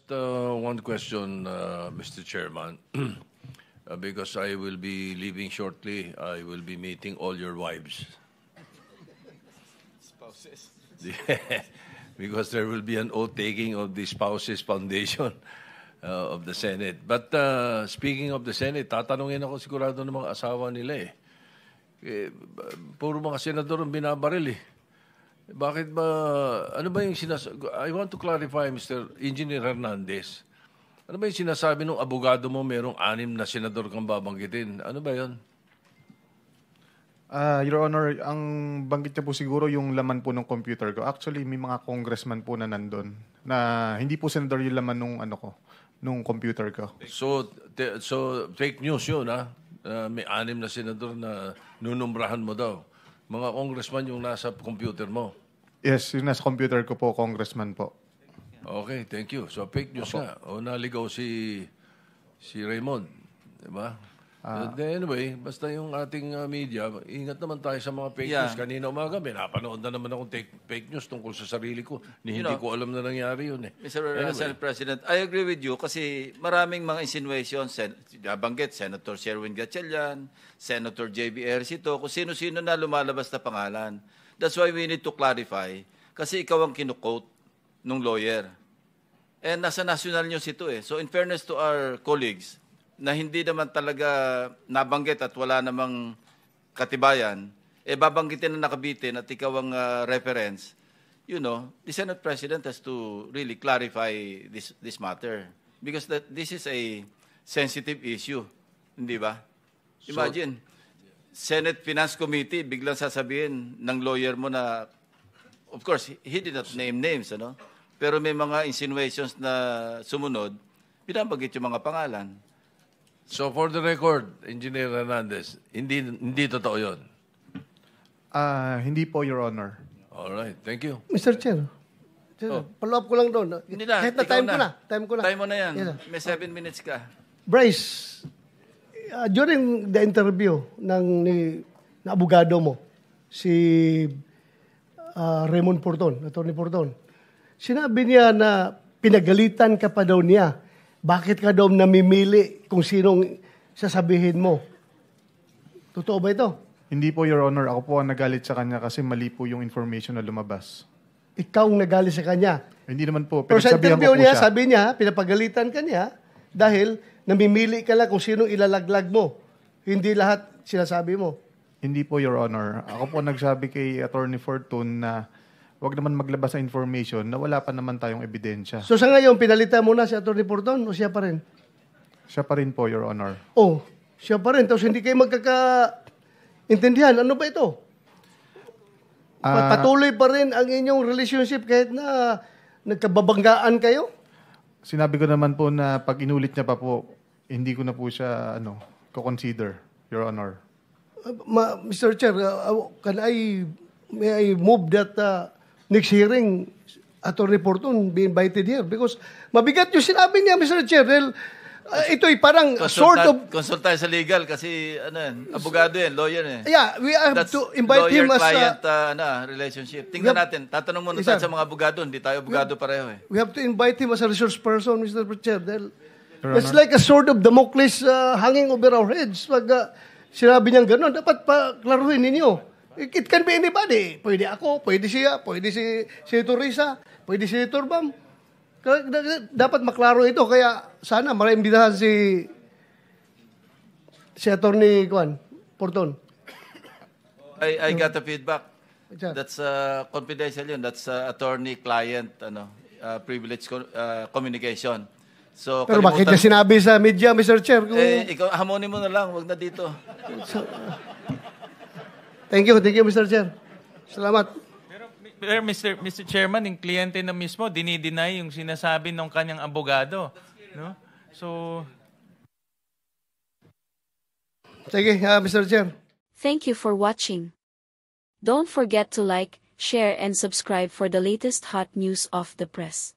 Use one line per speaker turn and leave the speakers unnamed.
Just one question, Mr. Chairman. Because I will be leaving shortly, I will be meeting all your wives.
Spouses.
Because there will be an oath-taking of the Spouses Foundation of the Senate. But speaking of the Senate, tatanungin ako sigurado ng mga asawa nila puro mga senador ang binabaril Bakit ba, ano ba yung I want to clarify, Mr. Engineer Hernandez. Ano ba yung sinasabi ng abogado mo merong 6 na senador kang babanggitin? Ano ba yun?
Your Honor, ang banggit niya po siguro yung laman po ng computer ko. Actually, may mga congressman po na nandun na hindi po senador yung laman nung computer ko.
So fake news yun, ha? May 6 na senador na nunumbrahan mo daw. Mga congressman yung nasa computer mo.
Yes, yung nasa computer ko po, congressman po.
Okay, thank you. So fake news nga. O naligaw si Raymond. Diba? Anyway, basta yung ating media, ingat naman tayo sa mga fake news. Kanina umaga, may napanood na naman akong fake news tungkol sa sarili ko. Hindi ko alam na nangyari yun
Mr. Senate President, I agree with you kasi maraming mga insinuations, nabanggit, Senator Sherwin Gatchalian, Senator J.B. Ejercito, kung sino-sino na lumalabas na pangalan. That's why we need to clarify kasi ikaw ang kinukote nung lawyer. And nasa national news ito So in fairness to our colleagues, na hindi naman talaga nabanggit at wala namang katibayan, babanggitin na nakabitin at ikaw ang reference, the Senate President has to really clarify this matter. Because this is a sensitive issue. Hindi ba? Imagine, Senate Finance Committee, biglang sasabihin ng lawyer mo na, of course, he did not name names, pero may mga insinuations na sumunod, binabanggit yung mga pangalan.
So for the record, Engineer Hernandez, hindi totoo yun?
Hindi po, Your Honor.
All right, thank you.
Mr. Chair, follow up ko lang doon.
Hindi na,
Kahit na time ko na.
Time mo na yan. May 7 minutes ka.
Bryce, during the interview na abogado mo, si Raymond Porton, Attorney Porton, sinabi niya na pinagalitan ka pa daw niya. Bakit ka daw namimili kung sinong sasabihin mo? Totoo ba ito?
Hindi po, Your Honor. Ako po ang nagalit sa kanya kasi mali po yung information na lumabas.
Ikaw ang nagalit sa kanya?
Hindi naman po.
Pero sa interview niya, sabi niya, pinapagalitan ka niya dahil namimili ka lang kung sinong ilalaglag mo. Hindi lahat sinasabi mo.
Hindi po, Your Honor. Ako po nagsabi kay Attorney Fortune na wag naman maglabas sa information na wala pa naman tayong ebidensya.
So sa ngayon, pinalitan mo na si Atty. Porton o siya pa rin?
Siya pa rin po, Your Honor.
Oh, siya pa rin. Tapos hindi kayo magkakaintindihan. Ano ba ito? Patuloy pa rin ang inyong relationship kahit na nagkababanggaan kayo?
Sinabi ko naman po na pag inulit niya pa po, hindi ko na po siya ko-consider, Your Honor.
Mr. Chair, may I move that next hearing, Atty. Porton be invited here? Because mabigat yung sinabi niya, Mr. Chair. Ito'y parang sort of...
Consult tayo sa legal kasi abogado lawyer
Yeah, we have to invite him as...
Lawyer-client relationship. Tingnan natin. Tatanong muna tayo sa mga abogado. Hindi tayo abogado pareho
We have to invite him as a resource person, Mr. Chair. It's like a sort of Damocles hanging over our heads. Pag sinabi niyang gano'n, dapat pa klaruhin ninyo. It can be anybody. Pwede ako, pwede siya, pwede si Senator Risa, pwede si Senator Bam. Dapat maklaro ito. Kaya sana maimbitahan si Atty. Porton.
I got the feedback. That's confidential yun. That's attorney-client privilege communication. So,
pero bakit niya sinabi sa media, Mr. Chair?
Ikaw, hamonin mo na lang. Wag na dito.
Thank you, Mr. Chair. Salamat.
Pero Mr. Chairman, yung kliyente na mismo, dinideny yung sinasabi ng kanyang abogado. No? So...
Sige, Mr. Chair.
Thank you for watching. Don't forget to like, share and subscribe for the latest hot news of the press.